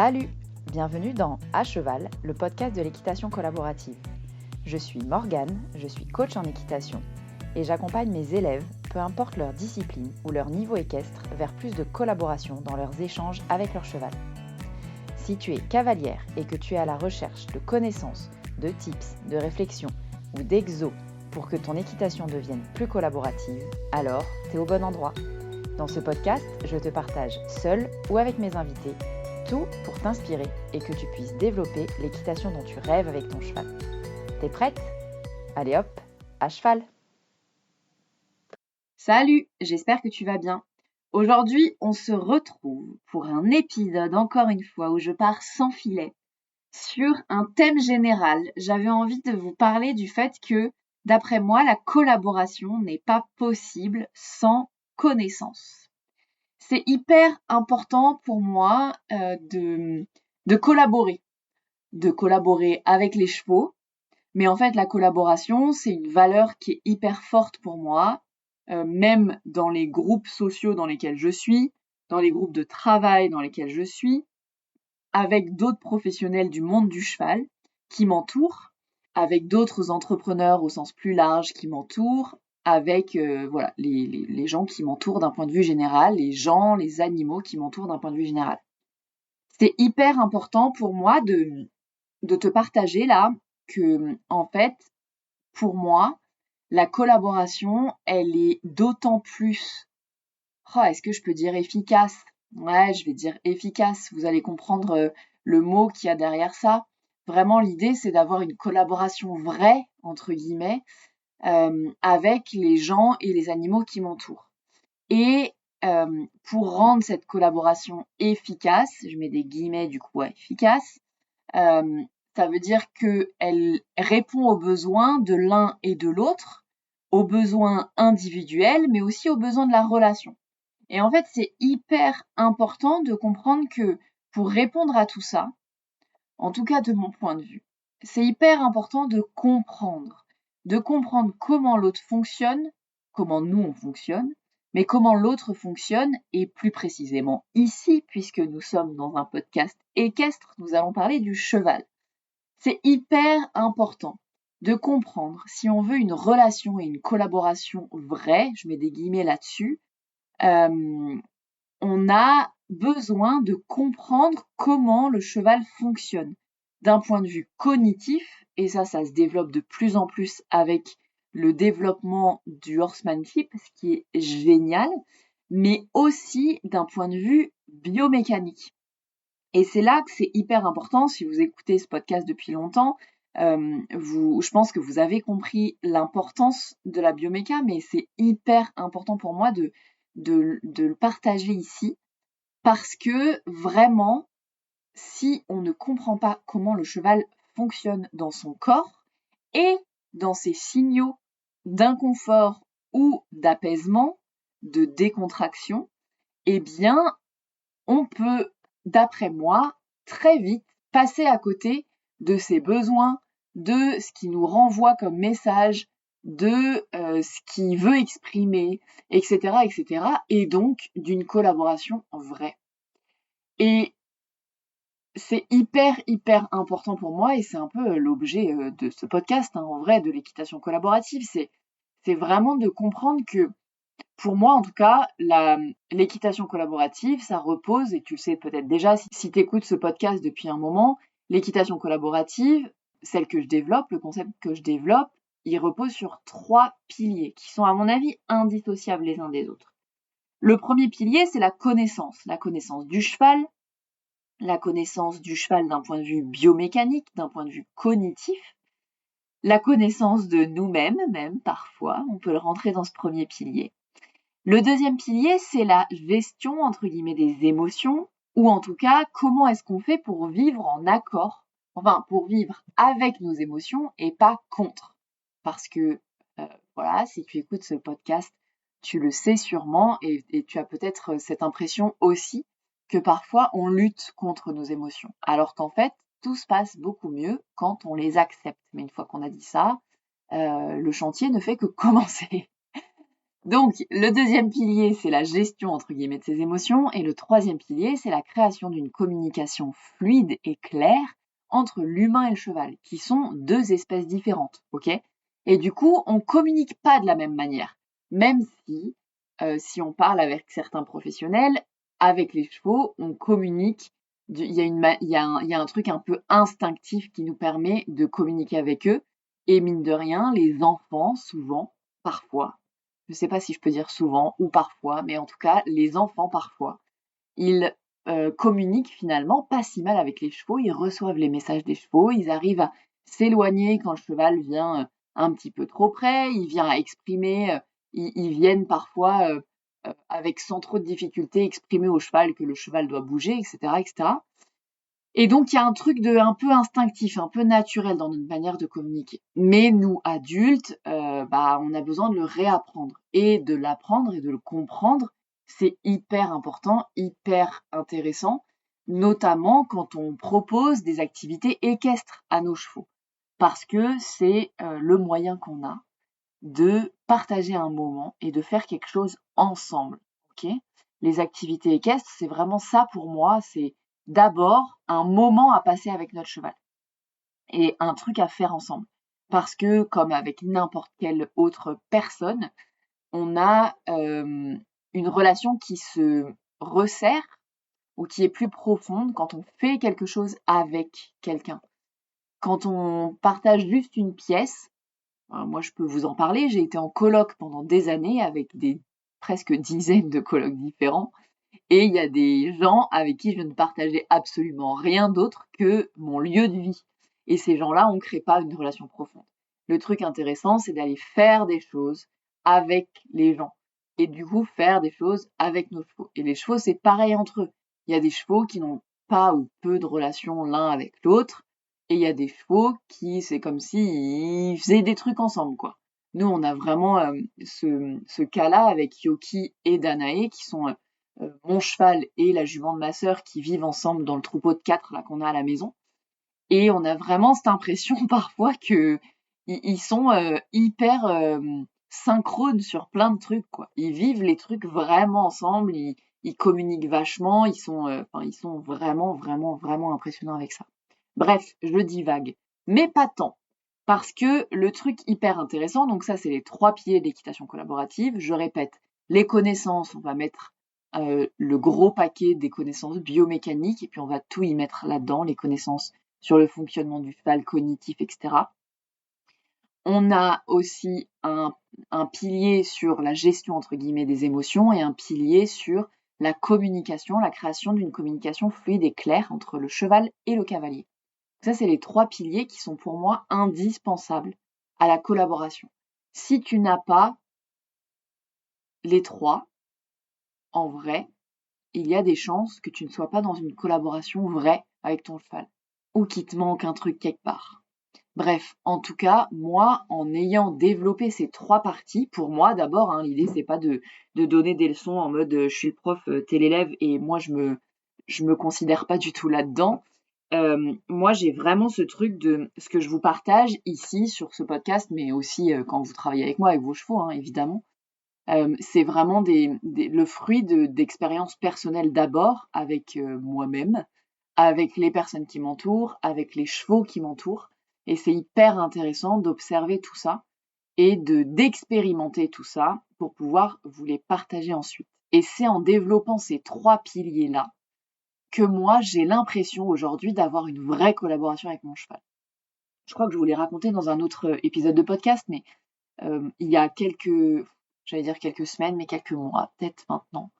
Salut! Bienvenue dans À Cheval, le podcast de l'équitation collaborative. Je suis Morgane, je suis coach en équitation et j'accompagne mes élèves, peu importe leur discipline ou leur niveau équestre, vers plus de collaboration dans leurs échanges avec leur cheval. Si tu es cavalière et que tu es à la recherche de connaissances, de tips, de réflexions ou d'exos pour que ton équitation devienne plus collaborative, alors tu es au bon endroit. Dans ce podcast, je te partage seule ou avec mes invités tout pour t'inspirer et que tu puisses développer l'équitation dont tu rêves avec ton cheval. T'es prête ? Allez hop, à cheval ! Salut, j'espère que tu vas bien. Aujourd'hui, on se retrouve pour un épisode, encore une fois, où je pars sans filet, sur un thème général. J'avais envie de vous parler du fait que, d'après moi, la collaboration n'est pas possible sans connaissance. C'est hyper important pour moi de collaborer avec les chevaux. Mais en fait, la collaboration, c'est une valeur qui est hyper forte pour moi, même dans les groupes sociaux dans lesquels je suis, dans les groupes de travail dans lesquels je suis, avec d'autres professionnels du monde du cheval qui m'entourent, avec d'autres entrepreneurs au sens plus large qui m'entourent, avec les gens qui m'entourent d'un point de vue général, les gens, les animaux qui m'entourent d'un point de vue général. C'est hyper important pour moi de te partager là que, en fait, pour moi, la collaboration, elle est d'autant plus, est-ce que je peux dire efficace ? Ouais, je vais dire efficace. Vous allez comprendre le mot qu'il y a derrière ça. Vraiment, l'idée, c'est d'avoir une collaboration vraie, entre guillemets, avec les gens et les animaux qui m'entourent. Et pour rendre cette collaboration efficace, je mets des guillemets du coup, efficace, ça veut dire qu'elle répond aux besoins de l'un et de l'autre, aux besoins individuels, mais aussi aux besoins de la relation. Et en fait, c'est hyper important de comprendre que pour répondre à tout ça, en tout cas de mon point de vue, c'est hyper important de comprendre comment l'autre fonctionne, comment nous on fonctionne, mais comment l'autre fonctionne, et plus précisément ici, puisque nous sommes dans un podcast équestre, nous allons parler du cheval. C'est hyper important de comprendre si on veut une relation et une collaboration vraie, je mets des guillemets là-dessus, on a besoin de comprendre comment le cheval fonctionne d'un point de vue cognitif, et ça se développe de plus en plus avec le développement du horsemanship, ce qui est génial, mais aussi d'un point de vue biomécanique. Et c'est là que c'est hyper important. Si vous écoutez ce podcast depuis longtemps, je pense que vous avez compris l'importance de la bioméca, mais c'est hyper important pour moi de le partager ici, parce que vraiment, si on ne comprend pas comment le cheval fonctionne dans son corps et dans ses signaux d'inconfort ou d'apaisement, de décontraction, eh bien, on peut, d'après moi, très vite passer à côté de ses besoins, de ce qui nous renvoie comme message, de ce qu'il veut exprimer, etc., etc., et donc d'une collaboration vraie. Et c'est hyper important pour moi, et c'est un peu l'objet de ce podcast, en vrai, de l'équitation collaborative, c'est vraiment de comprendre que, pour moi, en tout cas, l'équitation collaborative, ça repose, et tu le sais peut-être déjà si tu écoutes ce podcast depuis un moment, l'équitation collaborative, celle que je développe, le concept que je développe, il repose sur 3 piliers qui sont, à mon avis, indissociables les uns des autres. Le premier pilier, c'est la connaissance du cheval, la connaissance du cheval d'un point de vue biomécanique, d'un point de vue cognitif, la connaissance de nous-mêmes, même parfois, on peut le rentrer dans ce premier pilier. Le deuxième pilier, c'est la gestion, entre guillemets, des émotions, ou en tout cas, comment est-ce qu'on fait pour vivre en accord, pour vivre avec nos émotions et pas contre. Parce que, si tu écoutes ce podcast, tu le sais sûrement, et tu as peut-être cette impression aussi que parfois on lutte contre nos émotions, alors qu'en fait, tout se passe beaucoup mieux quand on les accepte. Mais une fois qu'on a dit ça, le chantier ne fait que commencer. Donc, le deuxième pilier, c'est la gestion, entre guillemets, de ses émotions. Et le troisième pilier, c'est la création d'une communication fluide et claire entre l'humain et le cheval, qui sont deux espèces différentes, ok? Et du coup, on communique pas de la même manière. Même si on parle avec certains professionnels, avec les chevaux, on communique. Il y a un truc un peu instinctif qui nous permet de communiquer avec eux. Et mine de rien, les enfants, souvent, parfois, je sais pas si je peux dire souvent ou parfois, mais en tout cas, les enfants parfois, ils communiquent finalement pas si mal avec les chevaux, ils reçoivent les messages des chevaux, ils arrivent à s'éloigner quand le cheval vient un petit peu trop près, il vient à exprimer, ils viennent parfois avec sans trop de difficulté exprimer au cheval que le cheval doit bouger, etc., etc. Et donc, il y a un truc de un peu instinctif, un peu naturel dans notre manière de communiquer. Mais nous, adultes, on a besoin de le réapprendre et de l'apprendre et de le comprendre. C'est hyper important, hyper intéressant, notamment quand on propose des activités équestres à nos chevaux. Parce que c'est le moyen qu'on a de partager un moment et de faire quelque chose ensemble. Ok? Les activités équestres, c'est vraiment ça pour moi. C'est d'abord un moment à passer avec notre cheval et un truc à faire ensemble. Parce que, comme avec n'importe quelle autre personne, on a une relation qui se resserre ou qui est plus profonde quand on fait quelque chose avec quelqu'un. Quand on partage juste une pièce, moi, je peux vous en parler. J'ai été en coloc pendant des années avec des presque dizaines de colocs différents. Et il y a des gens avec qui je ne partageais absolument rien d'autre que mon lieu de vie. Et ces gens-là, on ne crée pas une relation profonde. Le truc intéressant, c'est d'aller faire des choses avec les gens. Et du coup, faire des choses avec nos chevaux. Et les chevaux, c'est pareil entre eux. Il y a des chevaux qui n'ont pas ou peu de relation l'un avec l'autre. Et il y a des chevaux qui, c'est comme s'ils faisaient des trucs ensemble, quoi. Nous, on a vraiment ce cas-là avec Yoki et Danae, qui sont mon cheval et la jument de ma sœur qui vivent ensemble dans le troupeau de 4 là qu'on a à la maison. Et on a vraiment cette impression parfois que ils sont hyper synchrones sur plein de trucs, quoi. Ils vivent les trucs vraiment ensemble, ils communiquent vachement, ils sont vraiment, vraiment, vraiment impressionnants avec ça. Bref, je divague, mais pas tant. Parce que le truc hyper intéressant, donc ça c'est les 3 piliers d'équitation collaborative, je répète, les connaissances, on va mettre le gros paquet des connaissances biomécaniques, et puis on va tout y mettre là-dedans, les connaissances sur le fonctionnement du cheval cognitif, etc. On a aussi un pilier sur la gestion, entre guillemets, des émotions et un pilier sur la communication, la création d'une communication fluide et claire entre le cheval et le cavalier. Ça, c'est les 3 piliers qui sont pour moi indispensables à la collaboration. Si tu n'as pas les 3, en vrai, il y a des chances que tu ne sois pas dans une collaboration vraie avec ton cheval ou qu'il te manque un truc quelque part. Bref, en tout cas, moi, en ayant développé ces 3 parties, pour moi d'abord, hein, l'idée c'est pas de donner des leçons en mode je suis le prof, t'es l'élève et moi je me considère pas du tout là-dedans. Moi j'ai vraiment ce truc de ce que je vous partage ici sur ce podcast, mais aussi quand vous travaillez avec moi, avec vos chevaux, hein, évidemment. C'est vraiment le fruit d'expériences personnelles d'abord avec moi-même, avec les personnes qui m'entourent, avec les chevaux qui m'entourent. Et c'est hyper intéressant d'observer tout ça et d'expérimenter tout ça pour pouvoir vous les partager ensuite. Et c'est en développant ces 3 piliers-là que moi, j'ai l'impression aujourd'hui d'avoir une vraie collaboration avec mon cheval. Je crois que je vous l'ai raconté dans un autre épisode de podcast, mais il y a j'allais dire quelques semaines, mais quelques mois, peut-être maintenant,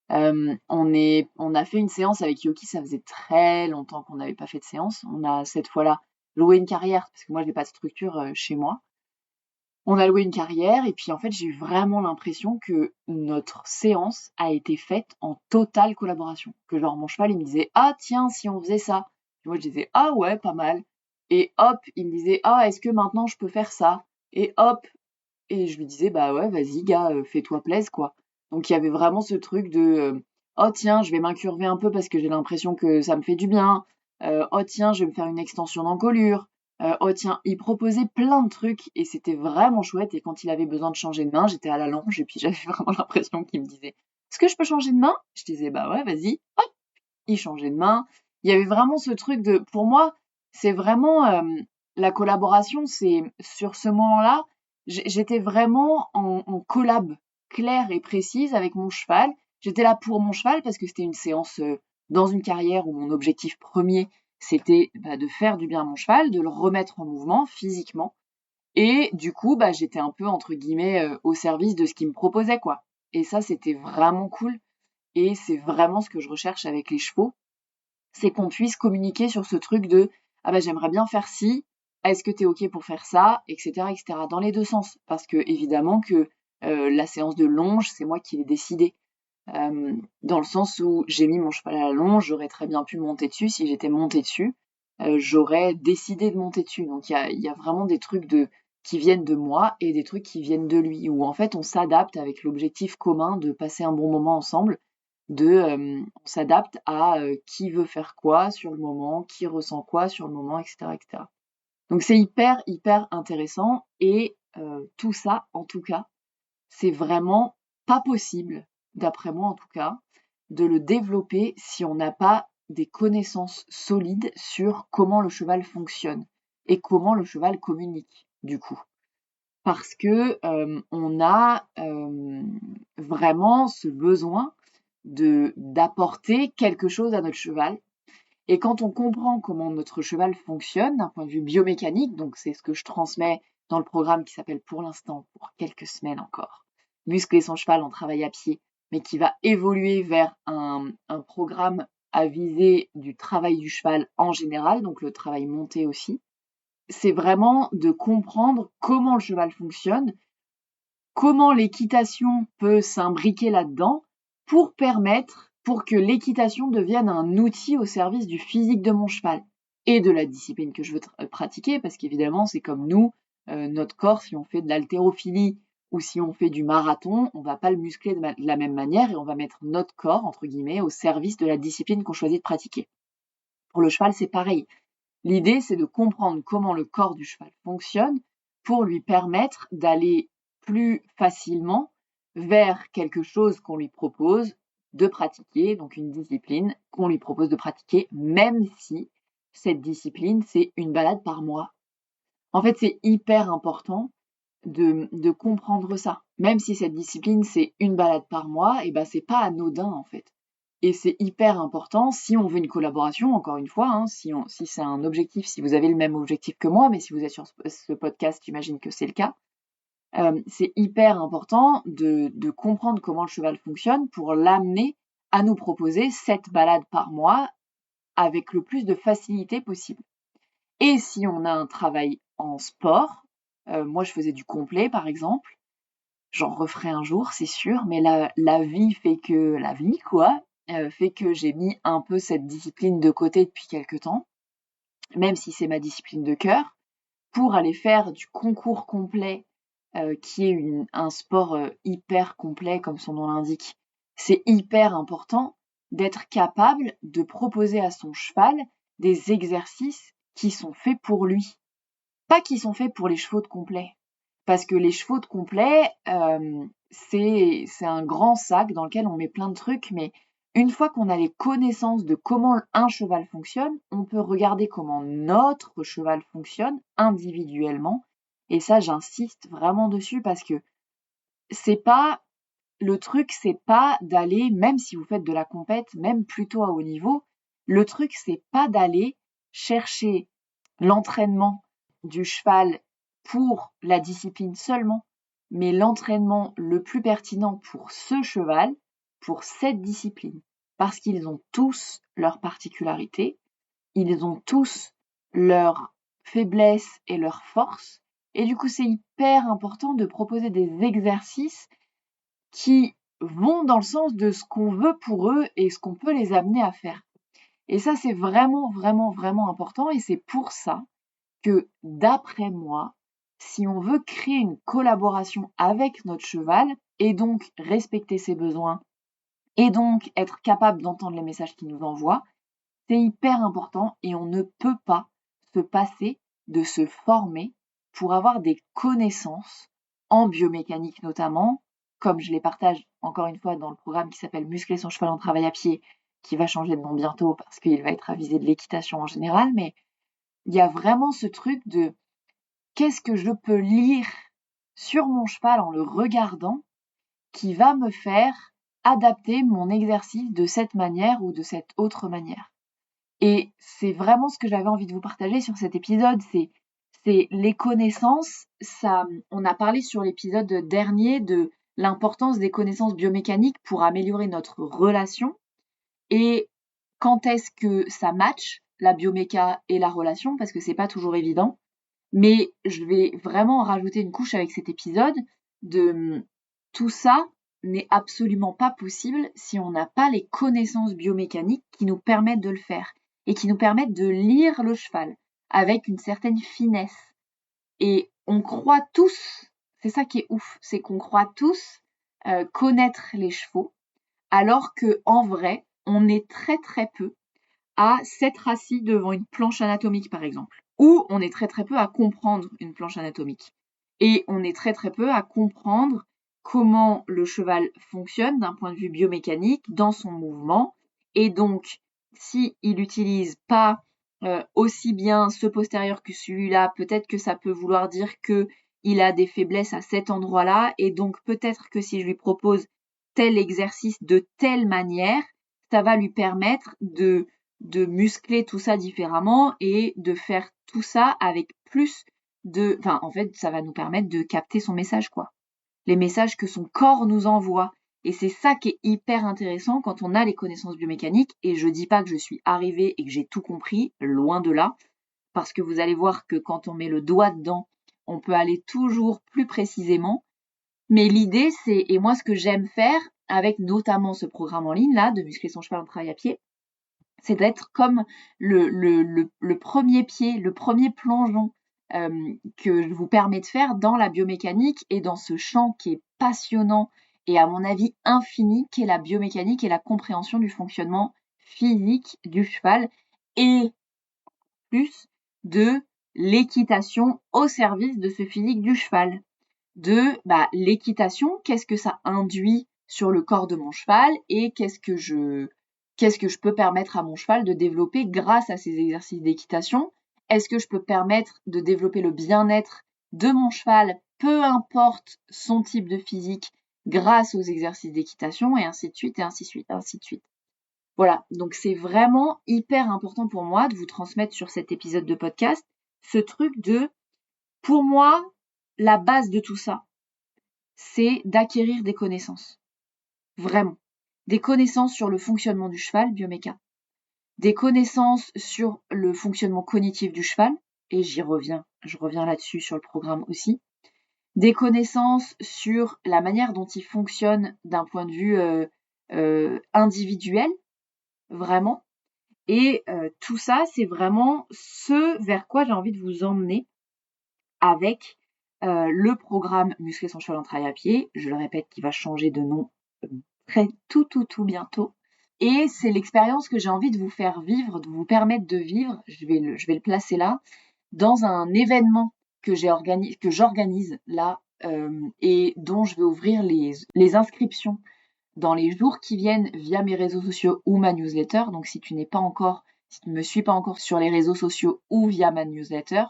on a fait une séance avec Yoki, ça faisait très longtemps qu'on n'avait pas fait de séance. On a cette fois-là loué une carrière, parce que moi, j'ai pas de structure chez moi. On a loué une carrière, et puis en fait, j'ai eu vraiment l'impression que notre séance a été faite en totale collaboration. Que genre, mon cheval, il me disait, ah tiens, si on faisait ça. Et moi, je disais, ah ouais, pas mal. Et hop, il me disait, ah, est-ce que maintenant je peux faire ça? Et hop, et je lui disais, bah ouais, vas-y, gars, fais-toi plaisir, quoi. Donc il y avait vraiment ce truc de, oh tiens, je vais m'incurver un peu parce que j'ai l'impression que ça me fait du bien. Oh tiens, je vais me faire une extension d'encolure. Oh tiens, il proposait plein de trucs et c'était vraiment chouette. Et quand il avait besoin de changer de main, j'étais à la longe et puis j'avais vraiment l'impression qu'il me disait: «Est-ce que je peux changer de main?» Je disais: «Bah ouais, vas-y». Hop, il changeait de main. Il y avait vraiment ce truc de, pour moi, c'est vraiment la collaboration, c'est sur ce moment-là, j'étais vraiment en collab claire et précise avec mon cheval. J'étais là pour mon cheval parce que c'était une séance dans une carrière où mon objectif premier, c'était de faire du bien à mon cheval, de le remettre en mouvement physiquement. Et du coup, j'étais un peu, entre guillemets, au service de ce qu'il me proposait, quoi. Et ça, c'était vraiment cool. Et c'est vraiment ce que je recherche avec les chevaux, c'est qu'on puisse communiquer sur ce truc de ah j'aimerais bien faire ci, est-ce que t'es ok pour faire ça, etc., dans les deux sens, parce que évidemment que la séance de longe, c'est moi qui l'ai décidé, dans le sens où j'ai mis mon cheval à la longe, j'aurais très bien pu monter dessus. Si j'étais montée dessus, j'aurais décidé de monter dessus. Donc il y a vraiment des trucs qui viennent de moi et des trucs qui viennent de lui, où en fait on s'adapte avec l'objectif commun de passer un bon moment ensemble, on s'adapte à qui veut faire quoi sur le moment, qui ressent quoi sur le moment, etc., etc. Donc c'est hyper, hyper intéressant et tout ça, en tout cas, c'est vraiment pas possible, d'après moi en tout cas, de le développer si on n'a pas des connaissances solides sur comment le cheval fonctionne et comment le cheval communique, du coup. Parce que on a vraiment ce besoin d'apporter quelque chose à notre cheval. Et quand on comprend comment notre cheval fonctionne d'un point de vue biomécanique, donc c'est ce que je transmets dans le programme qui s'appelle pour l'instant, pour quelques semaines encore, Muscler son cheval en travail à pied, mais qui va évoluer vers un programme à viser du travail du cheval en général, donc le travail monté aussi. C'est vraiment de comprendre comment le cheval fonctionne, comment l'équitation peut s'imbriquer là-dedans pour que l'équitation devienne un outil au service du physique de mon cheval et de la discipline que je veux pratiquer, parce qu'évidemment, c'est comme nous, notre corps, si on fait de l'haltérophilie ou si on fait du marathon, on va pas le muscler de la même manière et on va mettre notre corps, entre guillemets, au service de la discipline qu'on choisit de pratiquer. Pour le cheval, c'est pareil. L'idée, c'est de comprendre comment le corps du cheval fonctionne pour lui permettre d'aller plus facilement vers quelque chose qu'on lui propose de pratiquer, donc une discipline qu'on lui propose de pratiquer, même si cette discipline, c'est une balade par mois. En fait, c'est hyper important de comprendre ça. Même si cette discipline, c'est une balade par mois, et c'est pas anodin, en fait. Et c'est hyper important si on veut une collaboration, encore une fois, hein, si c'est un objectif, si vous avez le même objectif que moi, mais si vous êtes sur ce podcast, j'imagine que c'est le cas. C'est hyper important de comprendre comment le cheval fonctionne pour l'amener à nous proposer cette balade par mois avec le plus de facilité possible. Et si on a un travail en sport, moi je faisais du complet par exemple, j'en referai un jour, c'est sûr, mais la vie fait que la vie, quoi, fait que j'ai mis un peu cette discipline de côté depuis quelque temps, même si c'est ma discipline de cœur, pour aller faire du concours complet, qui est un sport hyper complet, comme son nom l'indique. C'est hyper important d'être capable de proposer à son cheval des exercices qui sont faits pour lui, pas qui sont faits pour les chevaux de complet. Parce que les chevaux de complet, c'est un grand sac dans lequel on met plein de trucs, mais une fois qu'on a les connaissances de comment un cheval fonctionne, on peut regarder comment notre cheval fonctionne individuellement. Et ça, j'insiste vraiment dessus parce que le truc, c'est pas d'aller, même si vous faites de la compète, même plutôt à haut niveau, le truc, c'est pas d'aller chercher l'entraînement du cheval pour la discipline seulement, mais l'entraînement le plus pertinent pour ce cheval, pour cette discipline. Parce qu'ils ont tous leurs particularités, ils ont tous leurs faiblesses et leurs forces, et du coup c'est hyper important de proposer des exercices qui vont dans le sens de ce qu'on veut pour eux et ce qu'on peut les amener à faire. Et ça, c'est vraiment, vraiment, vraiment important, et c'est pour ça que, d'après moi, si on veut créer une collaboration avec notre cheval, et donc respecter ses besoins, et donc être capable d'entendre les messages qu'il nous envoie, c'est hyper important et on ne peut pas se passer de se former pour avoir des connaissances en biomécanique notamment, comme je les partage encore une fois dans le programme qui s'appelle Muscler son cheval en travail à pied, qui va changer de nom bientôt parce qu'il va être avisé de l'équitation en général, mais il y a vraiment ce truc de qu'est-ce que je peux lire sur mon cheval en le regardant qui va me faire adapter mon exercice de cette manière ou de cette autre manière. Et c'est vraiment ce que j'avais envie de vous partager sur cet épisode, c'est les connaissances. Ça, on a parlé sur l'épisode dernier de l'importance des connaissances biomécaniques pour améliorer notre relation et quand est-ce que ça match la bioméca et la relation, parce que c'est pas toujours évident. Mais je vais vraiment rajouter une couche avec cet épisode de tout ça n'est absolument pas possible si on n'a pas les connaissances biomécaniques qui nous permettent de le faire et qui nous permettent de lire le cheval avec une certaine finesse. Et on croit tous, c'est ça qui est ouf, c'est qu'on croit tous connaître les chevaux, alors que en vrai, on est très très peu à s'être assis devant une planche anatomique par exemple, ou on est très très peu à comprendre une planche anatomique. Et on est très très peu à comprendre comment le cheval fonctionne d'un point de vue biomécanique dans son mouvement. Et donc, si il n'utilise pas aussi bien ce postérieur que celui-là, peut-être que ça peut vouloir dire qu'il a des faiblesses à cet endroit-là. Et donc, peut-être que si je lui propose tel exercice de telle manière, ça va lui permettre de muscler tout ça différemment et de faire tout ça avec plus de... Enfin, en fait, ça va nous permettre de capter son message, quoi. Les messages que son corps nous envoie. Et c'est ça qui est hyper intéressant quand on a les connaissances biomécaniques. Et je dis pas que je suis arrivée et que j'ai tout compris, loin de là. Parce que vous allez voir que quand on met le doigt dedans, on peut aller toujours plus précisément. Mais l'idée, c'est, et moi ce que j'aime faire, avec notamment ce programme en ligne là, de muscler son cheval en travail à pied, c'est d'être comme le premier pied, le premier plongeon que je vous permets de faire dans la biomécanique et dans ce champ qui est passionnant et à mon avis infini, qu'est la biomécanique et la compréhension du fonctionnement physique du cheval et plus de l'équitation au service de ce physique du cheval. De l'équitation, qu'est-ce que ça induit sur le corps de mon cheval et qu'est-ce que je peux permettre à mon cheval de développer grâce à ces exercices d'équitation? Est-ce que je peux permettre de développer le bien-être de mon cheval, peu importe son type de physique, grâce aux exercices d'équitation, et ainsi de suite, et ainsi de suite, et ainsi de suite. Voilà, donc c'est vraiment hyper important pour moi de vous transmettre sur cet épisode de podcast ce truc de, pour moi, la base de tout ça, c'est d'acquérir des connaissances. Vraiment. Des connaissances sur le fonctionnement du cheval, bioméca. Des connaissances sur le fonctionnement cognitif du cheval, et je reviens là-dessus sur le programme aussi. Des connaissances sur la manière dont il fonctionne d'un point de vue individuel, vraiment. Et tout ça, c'est vraiment ce vers quoi j'ai envie de vous emmener avec le programme Muscler son cheval en travail à pied, je le répète, qui va changer de nom tout bientôt. Et c'est l'expérience que j'ai envie de vous faire vivre, de vous permettre de vivre, je vais le placer là, dans un événement que j'organise là et dont je vais ouvrir les inscriptions dans les jours qui viennent via mes réseaux sociaux ou ma newsletter. Donc si tu ne me suis pas encore sur les réseaux sociaux ou via ma newsletter,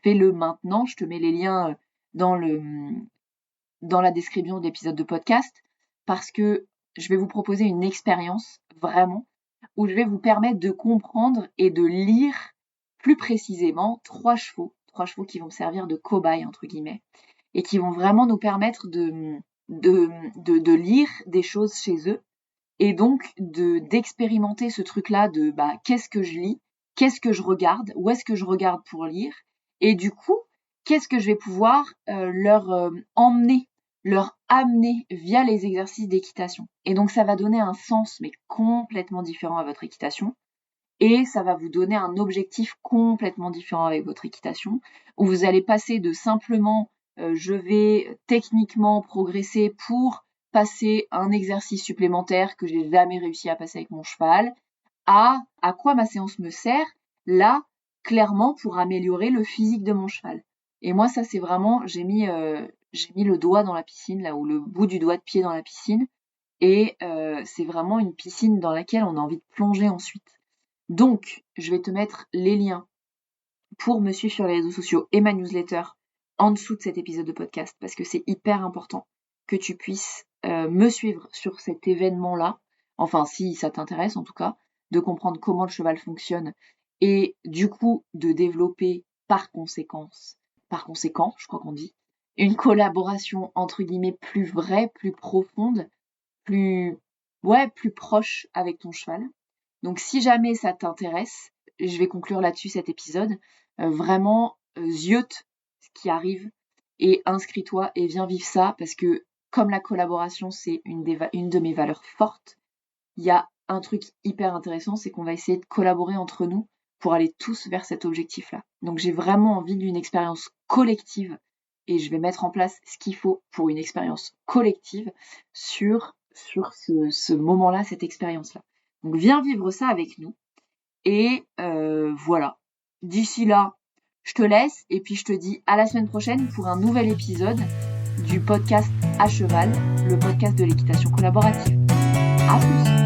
fais-le maintenant. Je te mets les liens dans la description de l'épisode de podcast parce que je vais vous proposer une expérience vraiment où je vais vous permettre de comprendre et de lire plus précisément trois chevaux qui vont servir de cobayes entre guillemets et qui vont vraiment nous permettre de lire des choses chez eux et donc d'expérimenter ce truc-là de qu'est-ce que je lis, qu'est-ce que je regarde, où est-ce que je regarde pour lire et du coup, qu'est-ce que je vais pouvoir leur amener via les exercices d'équitation. Et donc ça va donner un sens mais complètement différent à votre équitation et ça va vous donner un objectif complètement différent avec votre équitation où vous allez passer de simplement je vais techniquement progresser pour passer un exercice supplémentaire que j'ai jamais réussi à passer avec mon cheval à quoi ma séance me sert. Là, clairement pour améliorer le physique de mon cheval. Et moi, ça, c'est vraiment, j'ai mis le doigt dans la piscine, là, ou le bout du doigt de pied dans la piscine. Et c'est vraiment une piscine dans laquelle on a envie de plonger ensuite. Donc, je vais te mettre les liens pour me suivre sur les réseaux sociaux et ma newsletter en dessous de cet épisode de podcast, parce que c'est hyper important que tu puisses me suivre sur cet événement-là, enfin si ça t'intéresse en tout cas, de comprendre comment le cheval fonctionne et du coup de développer par conséquent, je crois qu'on dit, une collaboration entre guillemets plus vraie, plus profonde, plus proche avec ton cheval. Donc si jamais ça t'intéresse, je vais conclure là-dessus cet épisode. Vraiment, ziote ce qui arrive et inscris-toi et viens vivre ça parce que comme la collaboration, c'est une de mes valeurs fortes, il y a un truc hyper intéressant, c'est qu'on va essayer de collaborer entre nous pour aller tous vers cet objectif-là. Donc j'ai vraiment envie d'une expérience collective et je vais mettre en place ce qu'il faut pour une expérience collective sur ce moment-là, cette expérience-là. Donc viens vivre ça avec nous. Et voilà. D'ici là, je te laisse et puis je te dis à la semaine prochaine pour un nouvel épisode du podcast À Cheval, le podcast de l'équitation collaborative. À plus!